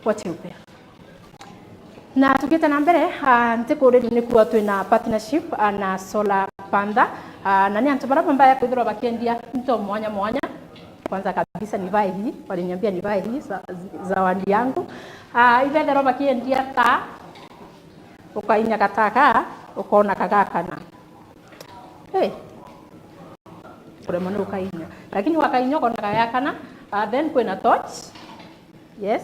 Wacheupe. Na tukieta na mbere ntikuriri ni kuwa twina partnership na Solar Panda na ni antu baraba mbaya kwithirwa bakiendia nto mwanya mwanya. Kwanza kabisa nivae hii, waliniambia nivae hii zawadi yangu. Ithethero bakiendia ta ukainya kataka ukona kagakana. Kure mwana ukainya. Lakini wakainya ukona kagakana, then kwina torch. Yes.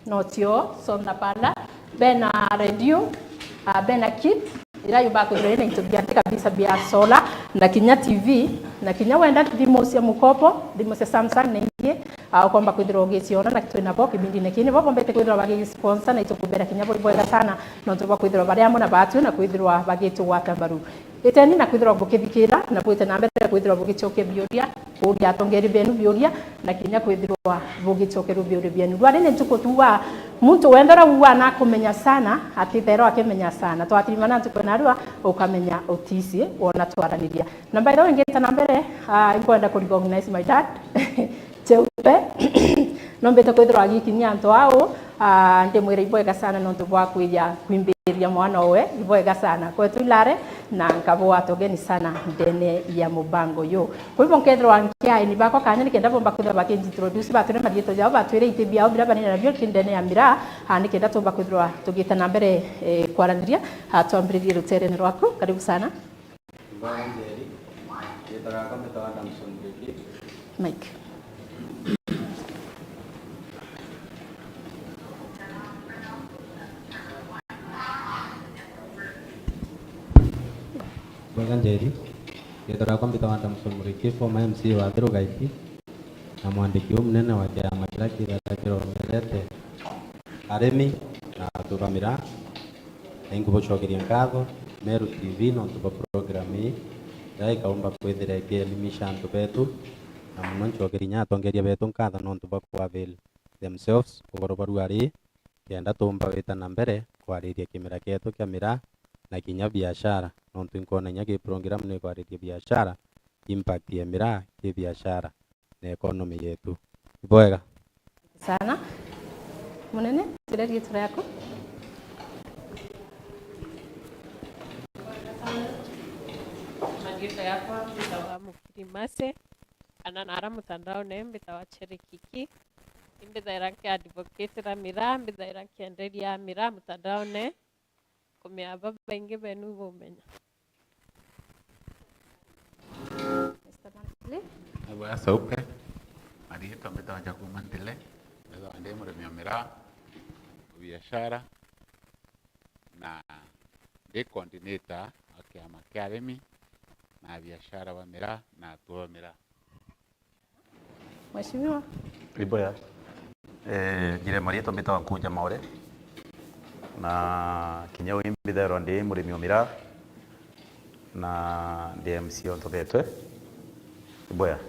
Notio Solar Panda. Bena radio, bena kit, ila yubako drone intubiante kabisa bia solar, na kinya TV, na kinya wenda dimosi ya mukopo, dimosi ya Samsung na ingie, kwamba kuidro gesiona na kitu inabo kibindi nekini bobo mbete kuidro bagi sponsor na itukubera kinya boiboga sana, no tuba kuidro bari amona batu na kuidro bagitu watambaru. Eteni na kuidro bukithikira na bwite na mbere kuidro bugichoke bioria, uri atongeri benu bioria na kinya kuidro bugichoke bioria benu. Rwari ne tukotuwa muntu wendora uwa na kumenya sana ati thero akimenya sana twatirimana tukona rwa ukamenya otisi wona twaraniria namba iro ingeta na mbere inkwenda ku recognize my dad cheupe nombeta kwithirwa agikinya antu ao ndimwire ibwega sana no tubwa kwimbiria mwana owe ibwega sana kwetu ilare na nkabo atogeni sana ndene ya mubango yo kwa hivyo nkethirwa nkia ni bako kanya nikenda bomba kwithirwa bakintroduce batwire marieto jao batwire itibia obira bani na bio kindene ya mira nikenda tumba kwithirwa tugita na mbere kwaraniria twambiririe rutere rwaku karibu sana Mike. Bagan jadi, kita rakam kita ada musul meriki, forma MC wadro gaiti, nama andiki nene wajah makila kita kira melete, aremi, tu kamera, yang kubo chokiri yang kago, meru TV non tu programi, dai kaumba kuedere ke limishan tu betu, namun chokirinya tonggeria betung kada non tu bakuavel themselves, ugoro baruari, kianda tumba wita nambere, kuari dia kamera na kinya biashara nontu inkona nyake program ne kwa redia biashara impact ya mira ya biashara na economy yetu ibwega sana munene tirari yetu yako majira yako bitawa mukirimase ananara mutandao ne bitawa cherikiki imbeza iranki advocate ra mira imbeza iranki enderia mira mutandao ne kumia baba inge benu bomenya Agora saupe ali tambeta wacha kumantele ndio ndiye mremia mira biashara na de coordinator akiama academy na biashara wa mira na tuwa mira Mheshimiwa Riboya jire maria tambeta wankuja maore na kinyau imbithero ndi murimi mira na DMC ontobetwe Riboya.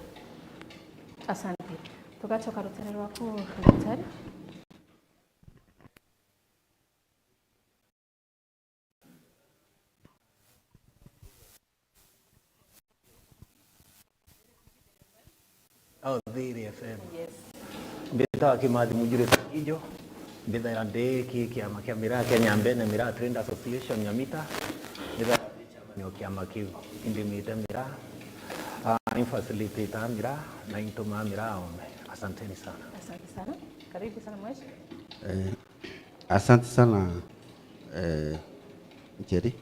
Asante. Tukachoka rutere rwako daktari. Oh, Dhiri FM. Yes. Beta kimathi mujure kijo. Beta irande kiama kia mira Kenya Mbene Mira Trade Association Nyamita. Beta chama kiama kiu indimita mira. Infacilitator mira na intoma mira ome. Asanteni sana. Asante sana. Karibu sana mweshi. Asante sana Njeri.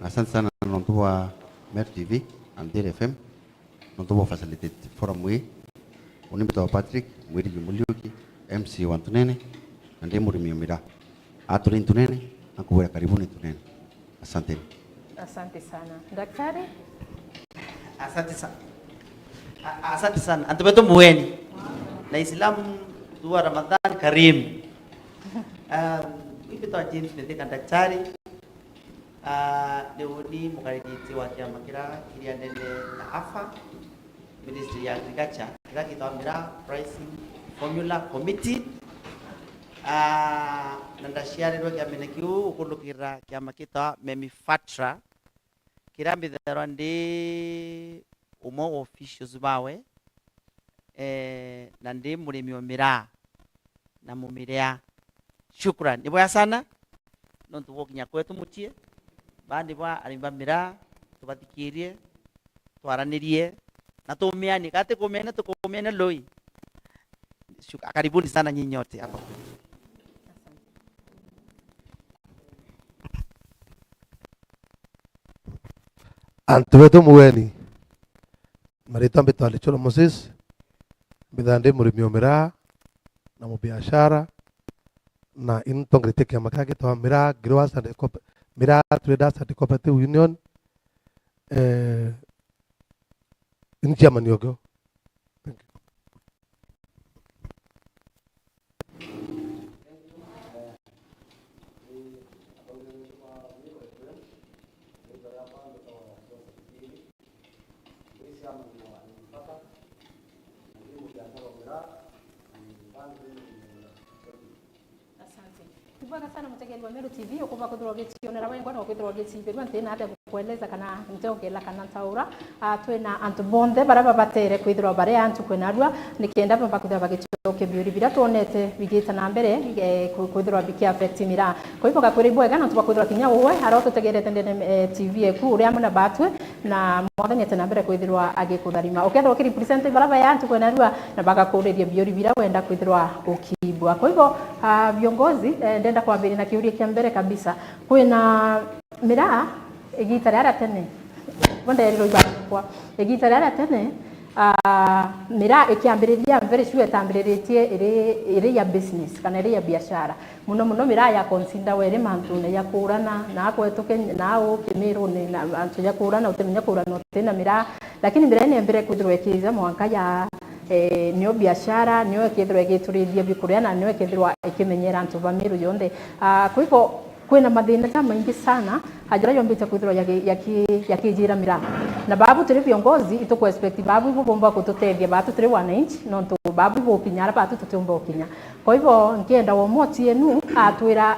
Asante sana nontua Mer TV and Dhiri FM. Nontua facilitate forum we. Unimito Patrick, mwiri Jumuliuki, MC Wantunene, na ndiye murimi mira. Aturi Tunene, na kuwera karibuni Tunene. Asante. Asante sana. Daktari? Asante sana. Asante sana. Antubeto muweni. Na Islam dua Ramadhan Karim. Ipito James Ndeka daktari. Deudi mukariji wa kiama kira kiriandende na afa. Ministry ya Agriculture. Kita amira pricing formula committee nanda share do kya menekiu ukulu kira kya makita memifatra kira mbitharandi umo officials bawe nandi murimi wa mira na mumirea. Shukran. Ni bwa sana. Nontu wokinya kwetu mutie. Bandi bwa arimba mira tubatikirie twaranirie na tumeani kate kumena tukumena loi. Karibuni sana nyinyi nyote hapa. Antu wetu muweni marita mbitwali chulo Moses bidhande murimi wa miraa na mubiashara na intongirite kia makage to miraa Growers and Miraa Traders and Cooperative Union in Germany yogo. Thank you. Asante sana mtegeli wa Meru TV ukuva kuthrogetionera wengo na kuthrogecionera mante na ate kueleza kana ntongela kana taura twina antu bonde baraba batere kwithro bare antu kwenarua nikienda bamba kuthwa bagichoke biuri bira tuonete bigita na mbere kwithro biki affect mira kwa hivyo gakwiri bwega na tubakwithro kinya uwe haroto tegerete ndene TV eku uria muna batwe na mwathani na mbere kwithro agikutharima ukethro represent baraba ya antu kwenarua na bagakureria biuri bira wenda kwithro ukibwa kwa hivyo viongozi ndenda kwambiri na kiuria kia mbere kabisa kwina miraa igita rya tene bonde riro ibakwa igita rya tene miraa ikiambiriria very sure tambiritie iri ya business kana iri ya biashara muno miraa ya consider were mantu ne ya kurana na kwetuke na o kimiro ne na antu ya kurana utemenya kurana tena miraa lakini miraa ni mbere kudroekiza mwanka ya niyo biashara niyo kithirwa igituriithia bikuria na niyo kithirwa ikimenyera antu ba Meru yonde kwa hivyo kwina mathina ta maingi sana hajira yombite kwithirwa yakijira miraa na babu turi viongozi ituko expect babu ibomba kututethia batu turi wananchi no ntu babu ibokinyara batu tutumba okinya kwa hivyo nkienda womoti enu atwira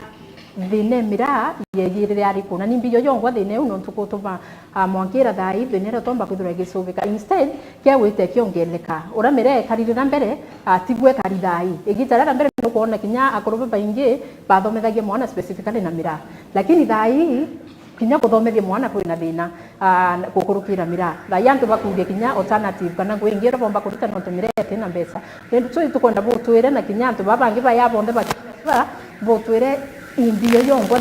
thine miraa yegirire ari kuna ni mbiyo yongwa thine uno ntukutuma mwankira thai thine ro tomba kwithirwa gisubika instead kia wite kiongeleka ura mire karirira mbere tigwe karithai igitara mbere no kuona kinya akorobe baingi bathomethagia mwana specifically na miraa lakini thai kinya kuthomethia mwana kwina thina gukurukira miraa thai antu bakuge kinya alternative kana gwingira bomba kuruta no tumirete na mbeca ndu tu tukonda butwire na kinya antu babangi baya bonde bakira butwire imbiyo yongwa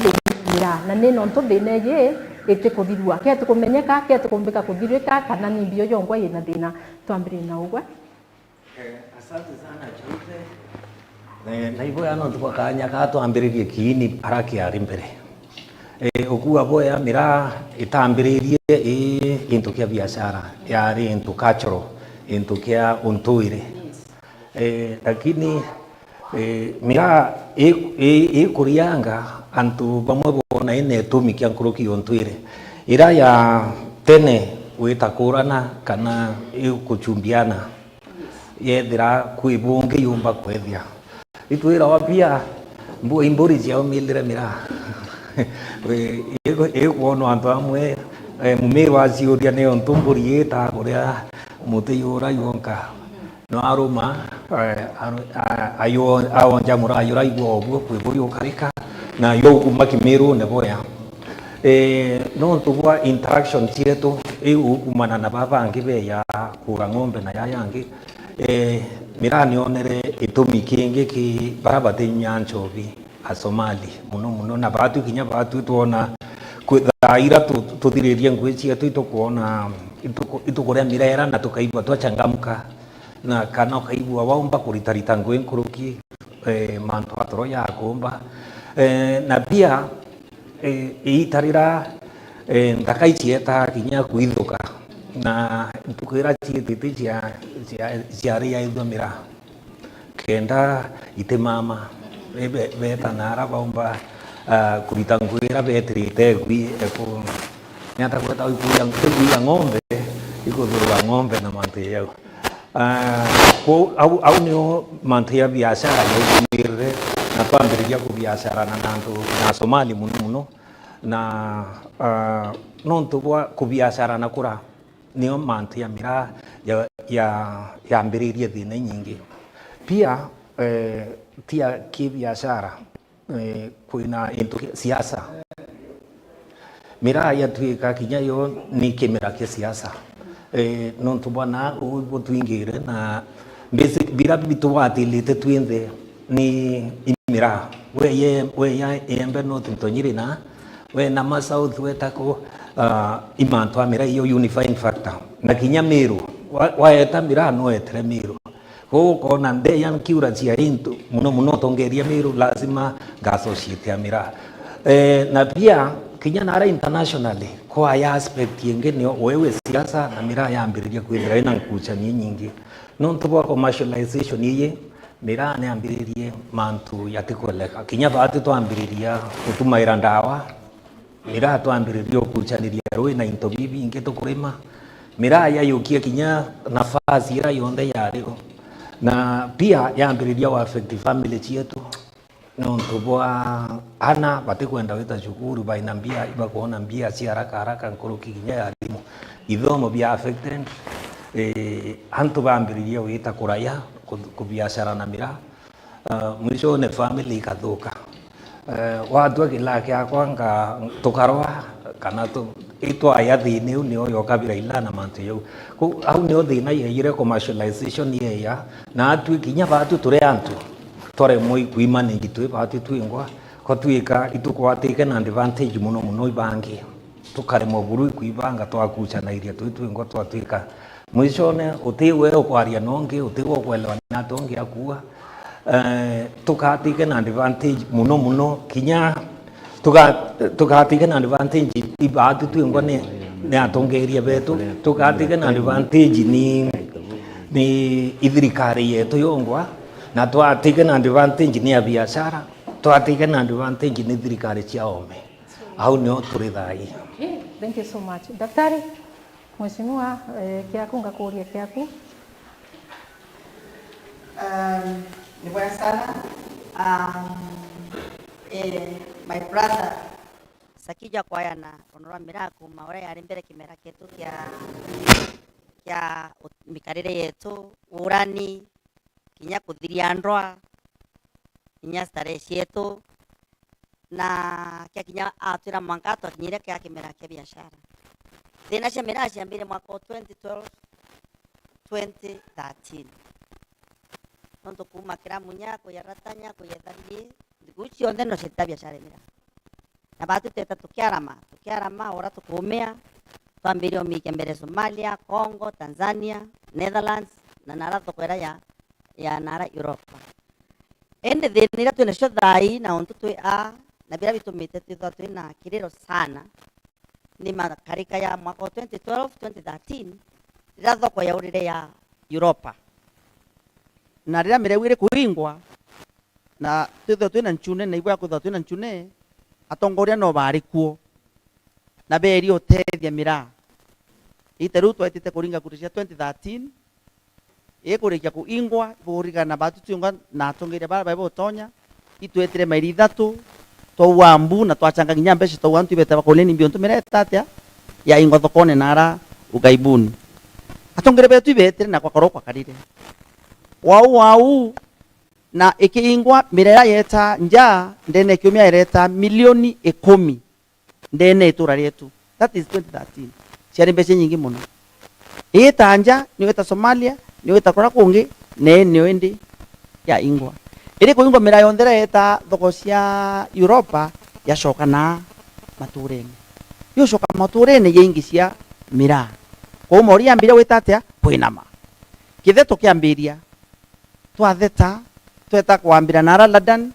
miraa na nino ntu thine ye ite kuthirwa ke tukumenyeka ke tukumbika kuthirika kana ni imbiyo yongwa ina thina twambire na ugwe asante sana Jose na hivyo ano tukakanya katwambiririe kiini haraki ari mbere ukuwa boya miraa itambiririe into kia biashara yari into cultural into kia untuire lakini miraa ikurianga antu bamwe bona ine tumikia nkuruki untuire ira ya tene witakurana kana kuchumbiana yethira kwibungi yumba kwethia itwira wapia mbu imburi cia umilire miraa ekuona antu amwe mumiru waciuria ni ntumburi ita kuria muti yura yonka no aruma awonja mura yura igwo ogwo kwiburi ukarika na yo kuma Kimiru ne boya no tugwa interaction cietu kumana na babangi be ya kura ng'ombe na yayangi miraa nionere itumi kingi ki barabate nyanchovi a Somali muno na batu kinya batu tuona kwithaira tuthiririe ngui cietu itukuona itukuria mirera na tukaigua twachangamka na kana ukaigua waumba kuritarita ngui nkuruki mantu atoro ya kumba na pia itarira ndakai cieta kinya kuithuka na tukwira cietete cia ria itho miraa kenda itemama beta nara baumba kurita ngwira betrite gwi eko nyata kwata kuya ng'ombe ikuthurura ng'ombe na mante yao au nio mante ya biashara yomirire na twambiriria ku biashara na nantu na Somali muno na nontu kwa ku biashara na kura nio mante ya miraa ya ambiririe thina nyingi pia tia kibiashara kwina into siasa mira ya tuika kinya yo ni kimera kia siasa non to bwana ubo tuingire na basic bira bitwatili tetwinde ni imira we ya embe no tintonyiri na we na ma south we tako imanto amira yo unifying factor na kinya miru wa eta mira no etre miru ko na nde yan kiura chia into muno tongeria miru lazima gasociate amira na pia kinya nara internationally kwa ya aspect yengine wewe siasa na mira yambiriria kwithira ina nkucha nyingi no ntubo commercialization iye mira ne ambiririe mantu yatikoleka kinya bati to ambiriria utumaira ndawa mira to ambiriria kuchaniria roi na into bibi inge to kurema mira ya yukia kinya nafasi ira yonde yariko na pia yambiriria wa affect family yetu no ntubwa ana bati kwenda wita shukuru bainambia iba kuona mbia si haraka nkoroki kinya yarimu idhomo bia affected antu bambiriria wita kuraya kubiashara na mira mwisho ne family kadhuka watu akilake akwanga tukarwa kana tu ito ayathi ni oyo kabira ilana mantu yo ku au ni othina yeyire commercialization yeya na atu kinya batu ture antu tore moi kuimanage twe batu twingwa ko twika itukwatike na advantage muno ibangi tukare mo buru kuibanga twakucha na iria twingwa twatwika mwishone utiwe okwaria nonge utiwe kwelewa na tonge akua tukatike na advantage muno kinya tukatike na advantage ibatu twingwa ne atongeria betu tukatike na advantage ni idhirikari yetu yongwa na twatike na advantage ni ya biashara twatike na advantage ni thirikari cia ome au nio turi thai. Thank you so much daktari. Mheshimiwa kiaku ngakuria kiaku ni bwana sana my brother Sakija kwaya na onora miraku maore yari mbere kimera ketu kya mikarire yetu urani kinya kuthiria ndoa kinya starehe yetu na kia kinya atira mangato kinyire kia kimera kia biashara thina cia mira ciambire mwaka 2012 2013 nondo kuma kira munya kuyaratanya kuyethari gucio ndeno cita biashara mira na batu teta tukiarama ora tukumea twambirio mike mbere Somalia, Congo, Tanzania, Netherlands na nara tokwera ya nara Europa ende thinira twina cio thai na ontu twi na bila bitumite twitha twina kiriro sana ni makarika ya mwaka 2012 2013 rira thoko ya urire ya Europa na rira mirewire kuingwa na twitha twina nchune na igwa kutha twina nchune atongoria no bari kuo na beri otethia mira iteru twetite kuringa kurisha 2013 ekurikia kuingwa buriga na batu tuyunga na atongeria bara baibo tonya itwetire mairi thatu twambu na twachanga kinya mbeca twantu ibeta bakoleni mbiontu mireta atia ya ingwa thokone nara ugaibuni atongere betu ibetire na kwakoro kwakarire wau na ikiingwa mirera yeta nja ndene kiumia ireta milioni 10 ndene itura rietu that is 2013 ciari mbeca nyingi muno itanja ni weta Somalia ni weta kora kungi ne wendi ya ingwa iri kuingwa mira yondera yeta thoko cia Europa yacoka na matureni yo coka matureni yengi cia mira ko mori ambira weta atia kwinama kitheto kiambiria twatheta tweta kwambira nara London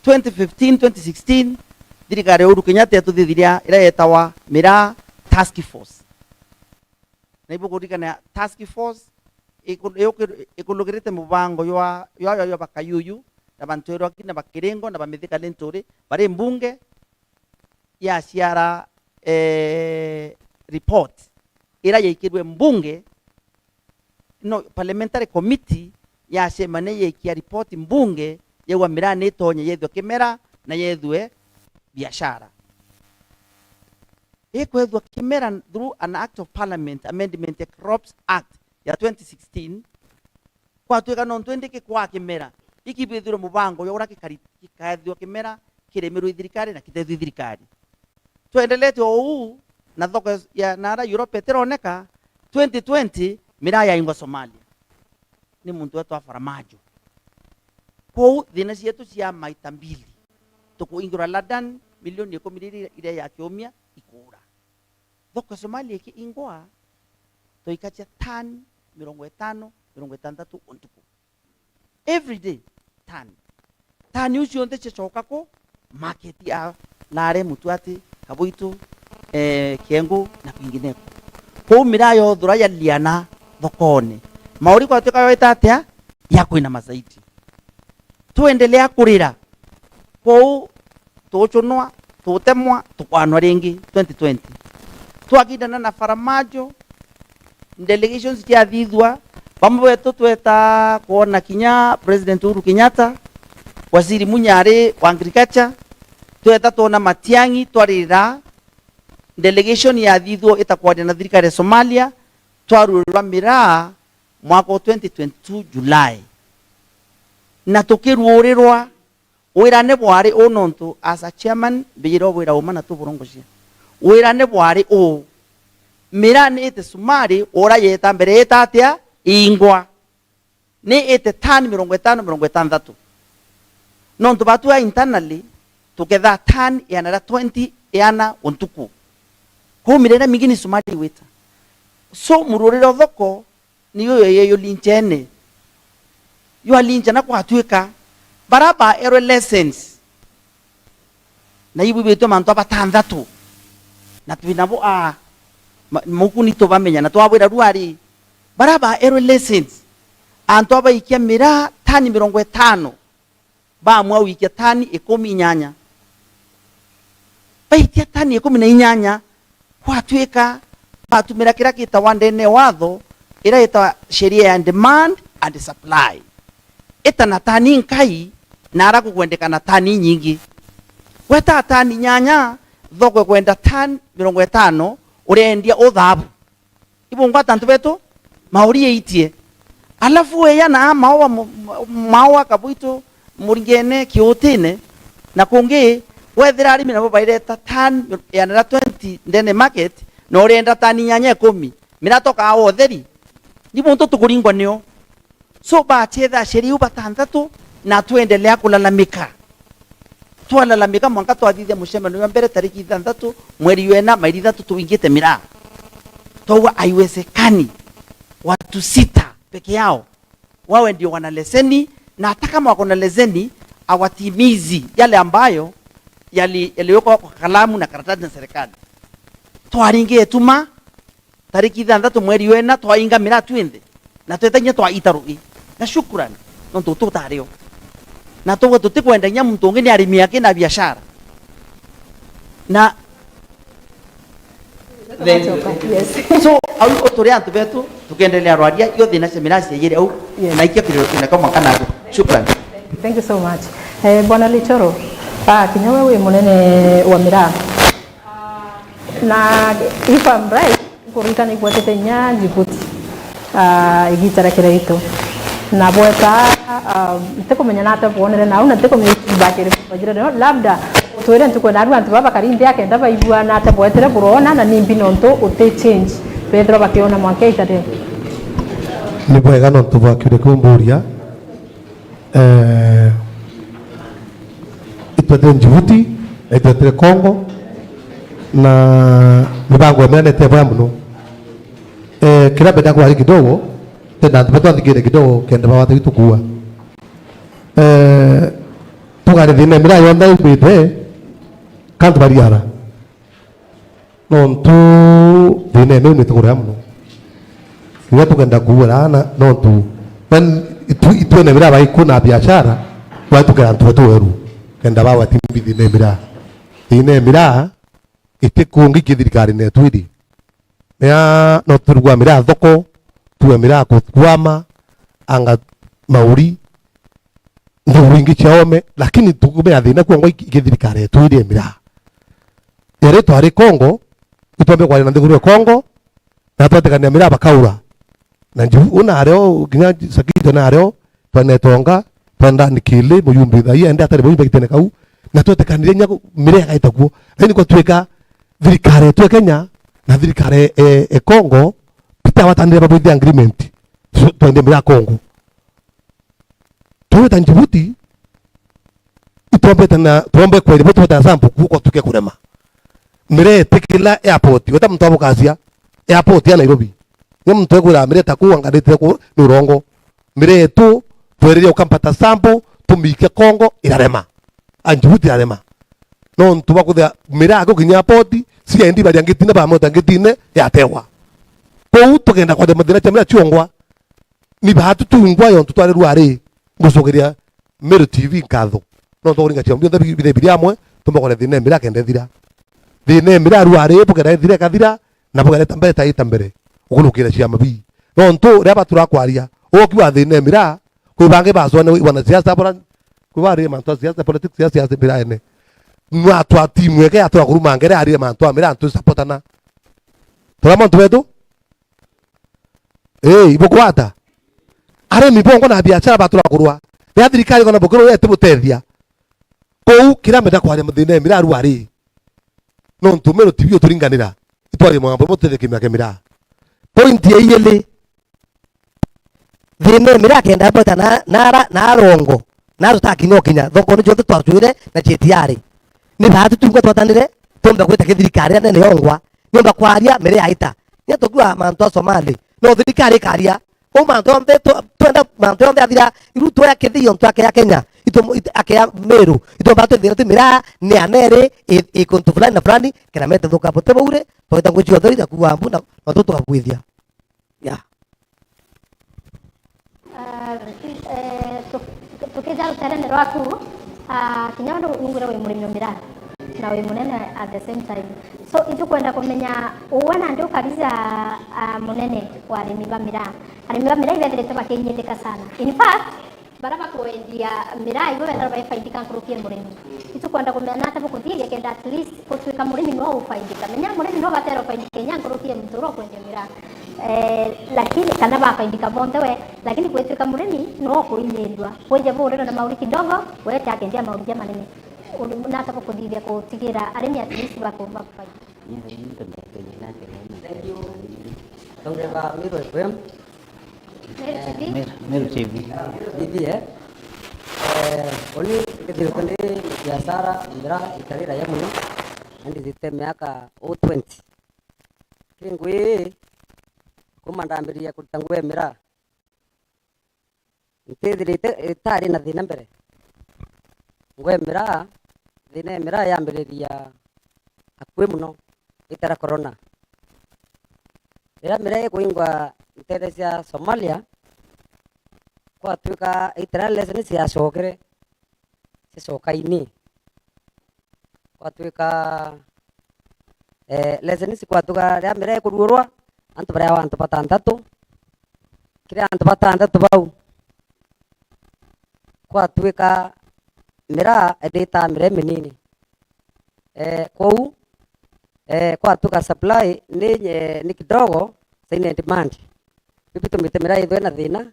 2015 2016 thirikari Uhuru Kenyatta yatuthiria ira yetawa mira task force na ibugurikana task force ikulugirite mubango yo bakayuyu na bantero akina bakirengo na bamithika lentore bare mbunge ya ciara report ira yikirwe mbunge no parliamentary committee ya semane yikia report mbunge yewa mirane itonye yethwe kimera na yethwe biashara ikwethwa kimera through an act of parliament amendment the Crops Act ya 2016 kwa tuika non twendeke kwa kimera ikibithiro mubango yora kikaethio kimera kiremerwo ithirikari na kitethio ithirikari tuendelete ou na thoko ya nara Europe teroneka 2020 miraa ya ingo Somalia ni muntu wetu afaramajo kou thina cietu cia maita mbili tukuingura London milioni 10 ile ya kiumia ikura thoko Somalia ki ingwa toikacha tan 50 60 ontuku every day tan ucio nte chechoka ko market ya lare mutuati kabuitu kiengo na kwingineko kou miraa yo thura ya liana thokone mauri kwa tuka yoita atia ya kuina mazaiti tuendelea kurira kou tuchunwa tutemwa tukwanwa ringi 2020 twakidana na faramajo delegations cia thithwa pamwe wetu tweta kuona kinya President Uhuru Kenyatta waziri Munyari wa agriculture tweta tuona Matiang'i twarira delegation ya thithwa itakuwa na thirikari ya Somalia twarurwa miraa mwaka 2022 July na tukiruurirwa wirane bwari onontu as a chairman biro wira umana tu burongocia wirane bwari o miraa ni ite sumari ora yeta mbere yeta atia ingwa ni ite tan 50 nontu batu internally together tan yana 20 yana ontuku ko mirena mingini sumari weta so mururiro thoko niyo yeyo linchene yo lincha na kwatwika baraba ero lessons na ibu beto manto batandatu na twinabo mukuni to bamenya na twabwira ruari baraba ero lessons anto abaikia miraa tani 50 ba mwa wikia tani 18 baitia tani 18 kwatwika batumira kira kita wandene watho ira ita sheria ya demand and supply ita na tani nkai nara kukwendeka na tani nyingi weta tani nyanya thoko kwenda tani 50 urendia othabu ibungwa tantu betu mauri itie alafu weya na mawa kabuito muringene kiotine na kungi wethira arimi nabo baireta tani ya 20 ndene market no urenda tani nyanya 10 miratoka awo theri nibuntu tukuringwa nio so bachetha sheria batandatu na tuendelea kulalamika twalalamika mwaka twathithia mucemano wa mbere tariki 6 mweri wena mairi 3 tuingite miraa towa haiwezekani watu 6 peke yao wawe ndio wana leseni na hata kama wako na leseni awatimizi yale ambayo yaliwekwa kwa kalamu na karatasi na serikali twaringie tuma tariki 6 mweri wena twainga miraa twende na twetanya twaitarugi na shukrani nontu tutario na togo tutikwenda nya muntu ngini arimi yake na biashara na so au otoria antu betu tukiendelea rwadia iyo thina seminasi yere au na ikia kile kama kana shukrani. Thank you so much. Bwana Lichoro kinya wewe munene wa miraa na if I'm right kurikani kwatete nya Djibouti igitara kire ito na bweta tekomenya nata bonere na una tekomenya bakere bajira no labda utwere ntuko na rwantu baba karinde yake ndaba ibua na ta bwetere burona na nimbi nonto ute change Pedro bakiona mwake itade ni bwega nonto bakire kumburia itwete Djibouti itwete Congo na mibango mene te bwa muno kila beda kwa kidogo tena tupata thigire kidogo kenda bawata gitukua tugare thine miraa yonda ubite kantu bariara nontu thine me mitugura muno iwe tugenda kuura na nontu ben itwene miraa baikuna biashara watukira ntu weru kenda bawa timbi thine miraa itikungi kithirikari ne twidi ya no turugwa miraa thoko tuwe miraa kukwama anga mauri ndu wingi chaome lakini tukume athina kwa ngoi kithirikari twidi miraa yare twari Kongo tutombe kwa na ndiguru Kongo na twatekania miraa bakaura na nju una areo ginya sakito na areo twanetonga twanda nikili muyumbi thai ende atari muyumbi kitene kau na twetekanire nya mire gaita kuo lakini kwa tweka thirikari twe Kenya na thirikari Congo pita watandire babu agreement twende mira Congo tuwe Djibouti tuombe kweli mtu wa sample kuko tuke kurema mire tekila airport weta mtu abukasia airport ya Nairobi ni mtu egura mire takuwa ngadite ku nurongo mire tu twerire ukampata sample tumike Congo irarema Djibouti irarema no ntuba kuthia mire ako kinya airport si endi bali angitine ba mota angitine yatewa ko tugenda kwa demodera chamira chiongwa ni bahatu tungwa yo tutware ruare ngucogeria Meru TV nkatho no thoringa chiambi ndabi bide amwe tumbokore thine mira kende thira thine mira ruare pokera thira kathira na pokera tambere taita mbere ukulukira ciama bi no ntu ria batura kwaria okiwa thine mira kubange basone wana siasa bora kubari manto siasa politics siasa mira ene nwa twa timu eke atwa kuruma ngere ari manto mira ntu supportana tolama ntu wetu ibokwata are mibongo na biashara batura kurwa ya thirikari kona bokoro yete butethia kou kira meda kwa thine mira ruari no ntu Meru TV turinganira itwari mwambo mutethia kimya kemira point ya yele thine mira kenda bota na rongo na rutaki no kinya thoko ni jote twatwire na chetiari ni bahatu tunga twatanire tumba gwita thirikari nene yongwa nyomba kwaria mere yaita ni tokua manto Somali no thirikari karia o manto mbe twenda manto mbe athira iruto ya kithio ntwake ya Kenya ake ya Meru itomba twithira timira ni anere ikontu fulani na fulani kena mete thuka pote baure twita nguchi othori kuwa mbu na watoto wakwithia ya tukija ruterene rwaku kinyondo ungure we murimi mira na we munene at the same time so itukwenda kumenya uwana ndio kabisa munene wa arimi ba mira ibethirite bakinyithika sana in fact baraba kwendia mira igo wenda bafaidika kurukia murimi itukwenda kumenya nata bukuthie kenda at least kutuika murimi no ufaidika menya murimi no batero faidika nya kurukia mtoro kwendia mira lakini kana bafaidika bonde we lakini kutuika murimi no kuinyendwa wenje bure na mauri kidogo wewe take ndia mauri manene nata bukuthia kutigira arimi at least bakumba kufaidika. Thank you. Tongeva Meru FM. Meru TV. Oni ketirikone biashara mira ikarira ya muno andi zite miaka 20 kingwe kumandambiria kutangwe mira ntethirite tari na thina mbere ngwe mira thina mira yambiriria akwe muno itara corona mira kuingwa ntere cia Somalia kwa tuika itara leseni cia cokere cicokaini kwa tuika leseni kwa tuka ria mira kuruorwa antu bara wantu batandatu kira antu batandatu bau kwa tuika mira edita mire minini kou kwa tuka supply ni kidogo saina demand pipito mitemera ithwe na thina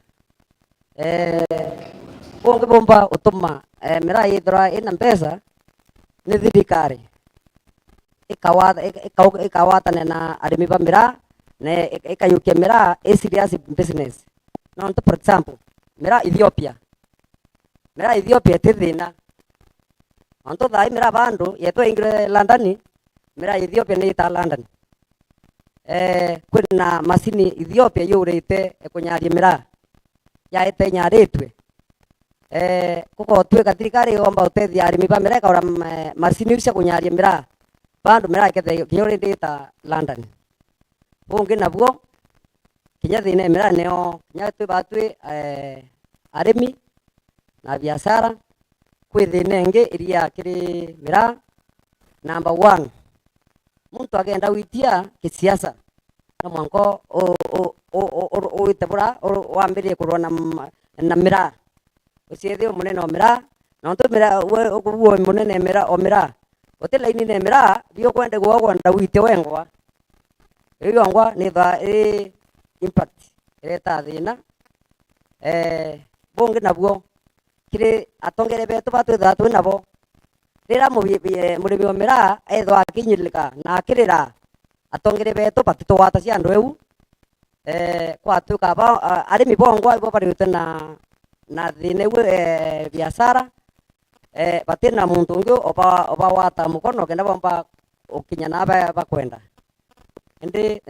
onge bomba utuma mira ithra ina mpesa ni thirikari ikawata na arimi ba mira ne ikayukia mira serious business no for example mira Ethiopia tithina anto thai mira bandu yeto ingre London mira Ethiopia ni ta London kuna masini Ethiopia yurite kunyaria mira ya ete nyaritwe kuko tweka thirikari omba utethia arimi ba mira kaura masini cia kunyaria mira bandu mira kethe yurite ta London bungi nabuo kinya thine mira neo nyatwe batwe arimi na biashara kwithinenge iria kiri mira number 1 muntu agenda witia kisiasa na mwanko o itabura wambirie kurwa na mira uciethio munene o mira na ntu mira uwo munene mira o mira otela ini ne mira bio kwende gwo nda wite wengwa iyo ngwa ni tha impact eta thina bungi nabuo kire atongere betu batu thatu nabo rira murimi wa miraa ethwa akinyirika na akirira atongere betu batitwata cia andu eu kwatuika ba arimi bongo ibo bari na thine we biashara batina muntu ungi oba wata mukono kenda bomba ukinya na bakwenda ndi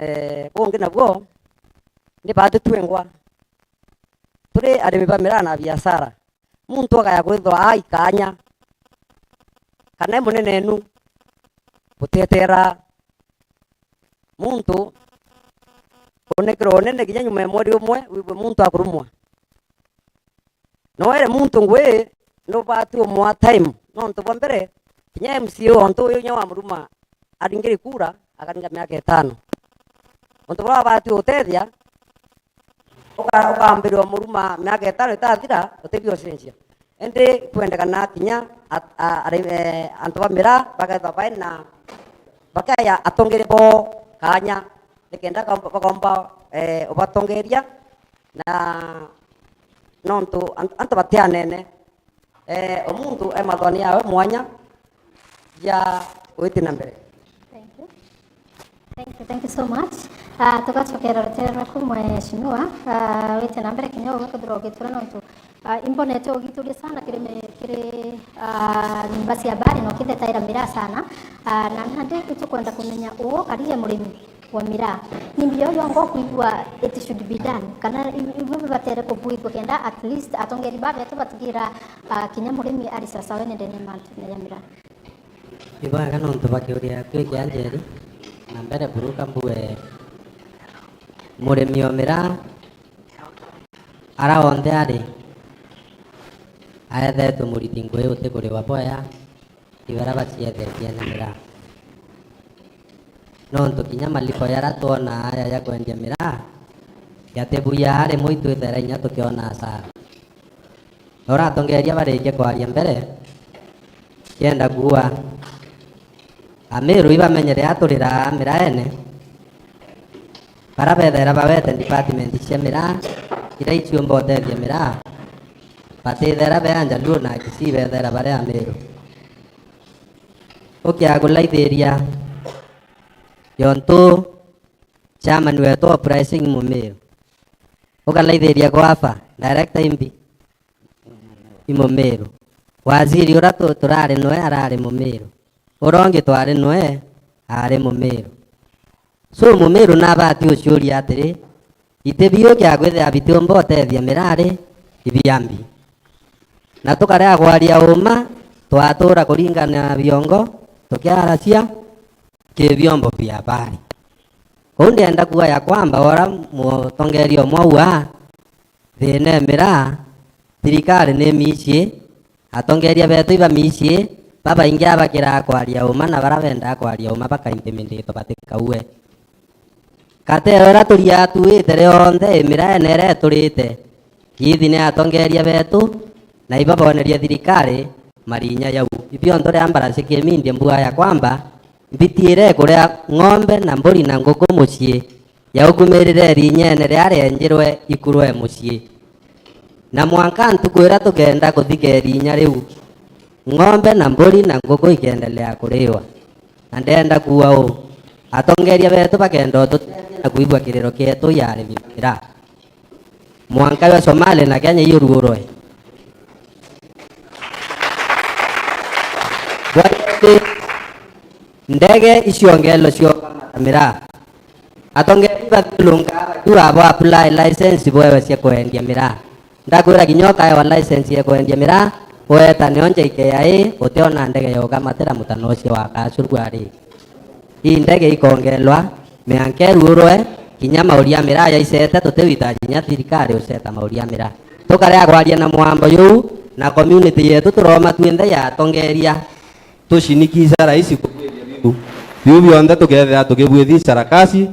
bungi nabwo ndi batu twengwa turi arimi ba miraa na biashara muntu agaya gwithwa aikanya kana munene nu butetera muntu onekero nene kinya nyuma mweri umwe wiwe muntu akurumwa no ere muntu ngwe no batu mwa time no nto bombere kinya MCO onto yo nyawa muruma aringiri kura akaringa miaka 5 onto bora batu otethia ukambirwa muruma miaka 5 itathira otebio sensia ende kwendekana kinya antu ba miraa bagetha baina bakaya atongere bo kanya nikenda bagomba ubatongeria na nontu antu batianene omuntu emathoni yawe mwanya ya witina mbere. Thank you so much. Tukachokera rutera ku mheshimiwa wete na mbere kinyo gakudro gitura nontu imponete ogituria sana kire basi habari no kide taira miraa sana na hande tukwenda kumenya uo kariye murimi wa miraa nimbio yongo kuigwa it should be done kana ibu batere ko buigwa kenda at least atongeri babe tubatigira kinya murimi ari sasa wene ndene mantu ya miraa iba kana onto bakiuria kyanjeri na mbere buruka mbue murimi wa miraa ara onde ari aethetwo muritingo uyu utiguri wa boya ibara baciethethia na miraa nontu kinya malipo yara tuona aya ya kwendia miraa yatebuya hari muitu ithera inya tukiona asara ora tongeria barike kwaria mbere kienda kuwa amiru ibamenyere aturira miraa ene bara bethera bawete department cia miraa ira iciumba utethia miraa batithera beanja ndu na kisibethera bare amiru ukiagulaithiria yontu chairman wetu pricing mumiru ukalaithiria gwafa director imbi imumiru waziri ura turari noe arari mumiru urongi twari noe ari mumiru so mumiru na bati uciuria atiri itebio kya gwethia bitumba utethia mirari ibiambi na tukarea gwaria uma twatura kuringana biongo tukiaracia kivyombo vya habari undienda kuwa ya kwamba ora mutongerio mwaua thine miraa thirikari ni micie atongeria betu iba micie baba ingi abakira kwaria uma na bara benda kwaria uma bakaimplementito batikaue kate ora turia tuite rionthe miraa nere turite hithi ni atongeria betu na iba boneria thirikari marinya yau ibyo ndore ambara sikimindie mbua ya kwamba mbitiire kuria ng'ombe na mburi na nguku mucie ya ukumirire rinyene riarenjirwe ikurwe mucie na mwanka ntukwira tukenda kuthike rinya riu ng'ombe na mburi na nguku ikendelea kuriwa na ndenda kuwa u atongeria betu bakenda na kuigwa kiriro kietu ya arimi miraa mwanka wa Somalia na Kenya iruurwe ndege isiongelo sio miraa atongeri bathulunga tura bo apply license boewe cia kwendia miraa ndakwira kinyoka ya license ya kwendia miraa weta nionje IKIA uteona ndege yoka matera mutano cio wa kasurwari hii ndege ikongelwa meankeru urwe kinya mauria miraa ya isete tutewitaji nya thirikari useta mauria miraa tukarea gwaria na mwambo yu na community yetu turoma twinde ya tongeria tushinikiza rais biu bionthe tukethera tukibwithia sarakasi